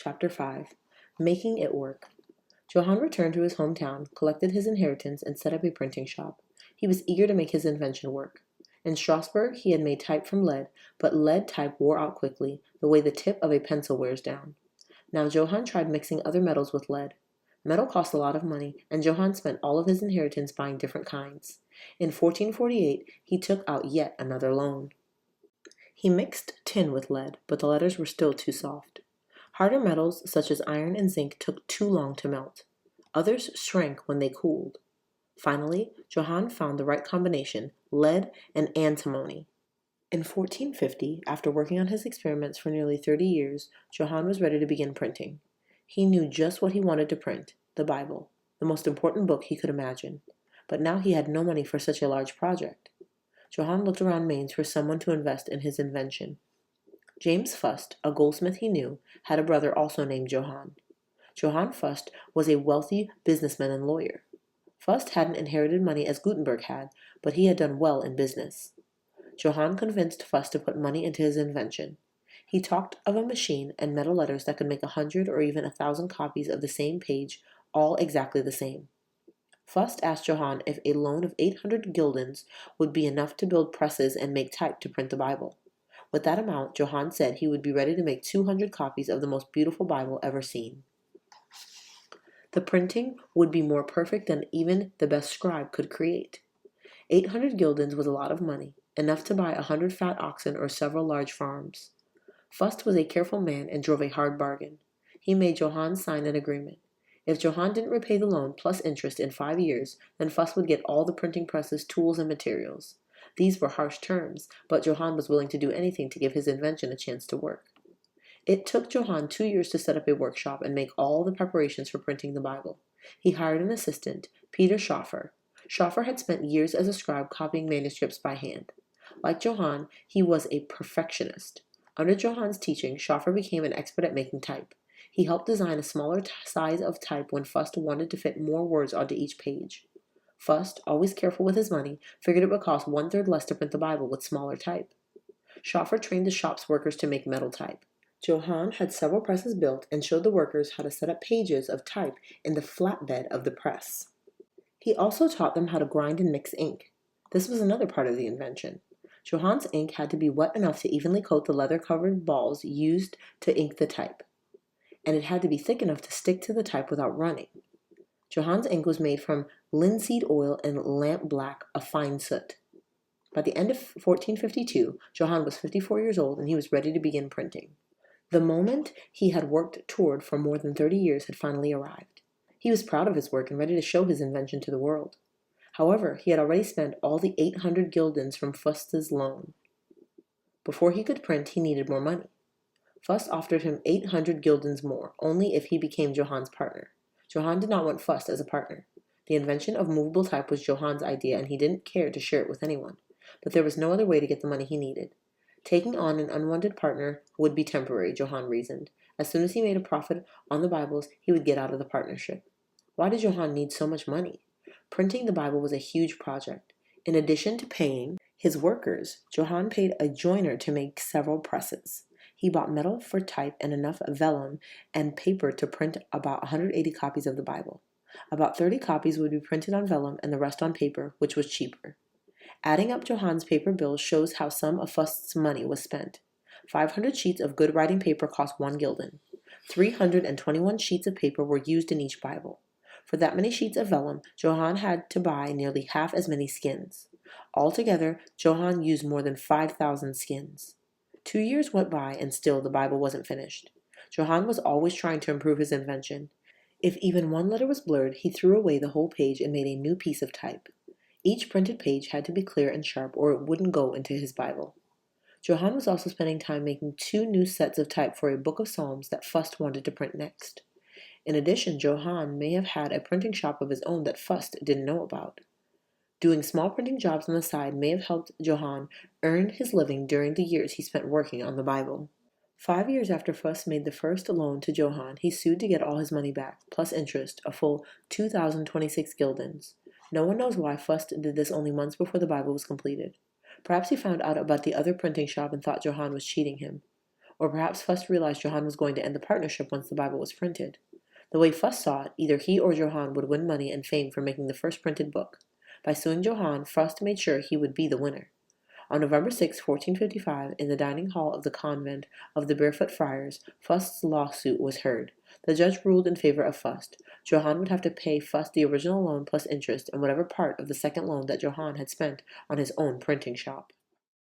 Chapter 5. Making it Work. Johann returned to his hometown, collected his inheritance, and set up a printing shop. He was eager to make his invention work. In Strasbourg, he had made type from lead, but lead type wore out quickly, the way the tip of a pencil wears down. Now Johann tried mixing other metals with lead. Metal cost a lot of money, and Johann spent all of his inheritance buying different kinds. In 1448, he took out yet another loan. He mixed tin with lead, but the letters were still too soft. Harder metals, such as iron and zinc, took too long to melt. Others shrank when they cooled. Finally, Johann found the right combination, lead and antimony. In 1450, after working on his experiments for nearly 30 years, Johann was ready to begin printing. He knew just what he wanted to print, the Bible, the most important book he could imagine. But now he had no money for such a large project. Johann looked around Mainz for someone to invest in his invention. James Fust, a goldsmith he knew, had a brother also named Johann. Johann Fust was a wealthy businessman and lawyer. Fust hadn't inherited money as Gutenberg had, but he had done well in business. Johann convinced Fust to put money into his invention. He talked of a machine and metal letters that could make 100 or even 1,000 copies of the same page, all exactly the same. Fust asked Johann if a loan of 800 guildens would be enough to build presses and make type to print the Bible. With that amount, Johann said he would be ready to make 200 copies of the most beautiful Bible ever seen. The printing would be more perfect than even the best scribe could create. 800 guildens was a lot of money, enough to buy 100 fat oxen or several large farms. Fust was a careful man and drove a hard bargain. He made Johann sign an agreement. If Johann didn't repay the loan plus interest in 5 years, then Fust would get all the printing presses, tools, and materials. These were harsh terms, but Johann was willing to do anything to give his invention a chance to work. It took Johann 2 years to set up a workshop and make all the preparations for printing the Bible. He hired an assistant, Peter Schoffer. Schoffer had spent years as a scribe copying manuscripts by hand. Like Johann, he was a perfectionist. Under Johann's teaching, Schoffer became an expert at making type. He helped design a smaller size of type when Fust wanted to fit more words onto each page. Fust, always careful with his money, figured it would cost 1/3 less to print the Bible with smaller type. Schoffer trained the shop's workers to make metal type. Johann had several presses built and showed the workers how to set up pages of type in the flatbed of the press. He also taught them how to grind and mix ink. This was another part of the invention. Johann's ink had to be wet enough to evenly coat the leather-covered balls used to ink the type, and it had to be thick enough to stick to the type without running. Johann's ink was made from linseed oil and lamp black, a fine soot. By the end of 1452, Johann was 54 years old and he was ready to begin printing. The moment he had worked toward for more than 30 years had finally arrived. He was proud of his work and ready to show his invention to the world. However, he had already spent all the 800 guildens from Fust's loan. Before he could print, he needed more money. Fust offered him 800 guildens more, only if he became Johann's partner. Johann did not want Fust as a partner. The invention of movable type was Johann's idea, and he didn't care to share it with anyone. But there was no other way to get the money he needed. Taking on an unwanted partner would be temporary, Johann reasoned. As soon as he made a profit on the Bibles, he would get out of the partnership. Why did Johann need so much money? Printing the Bible was a huge project. In addition to paying his workers, Johann paid a joiner to make several presses. He bought metal for type and enough vellum and paper to print about 180 copies of the Bible. About 30 copies would be printed on vellum and the rest on paper, which was cheaper. Adding up Johann's paper bills shows how some of Fust's money was spent. 500 sheets of good writing paper cost 1 gulden. 321 sheets of paper were used in each Bible. For that many sheets of vellum, Johann had to buy nearly half as many skins. Altogether, Johann used more than 5,000 skins. 2 years went by and still the Bible wasn't finished. Johann was always trying to improve his invention. If even one letter was blurred, he threw away the whole page and made a new piece of type. Each printed page had to be clear and sharp or it wouldn't go into his Bible. Johann was also spending time making 2 new sets of type for a book of Psalms that Fust wanted to print next. In addition, Johann may have had a printing shop of his own that Fust didn't know about. Doing small printing jobs on the side may have helped Johann earn his living during the years he spent working on the Bible. 5 years after Fust made the first loan to Johann, he sued to get all his money back, plus interest, a full 2,026 guildens. No one knows why Fust did this only months before the Bible was completed. Perhaps he found out about the other printing shop and thought Johann was cheating him. Or perhaps Fust realized Johann was going to end the partnership once the Bible was printed. The way Fust saw it, either he or Johann would win money and fame for making the first printed book. By suing Johann, Fust made sure he would be the winner. On November 6, 1455, in the dining hall of the convent of the Barefoot Friars, Fust's lawsuit was heard. The judge ruled in favor of Fust. Johann would have to pay Fust the original loan plus interest and whatever part of the second loan that Johann had spent on his own printing shop.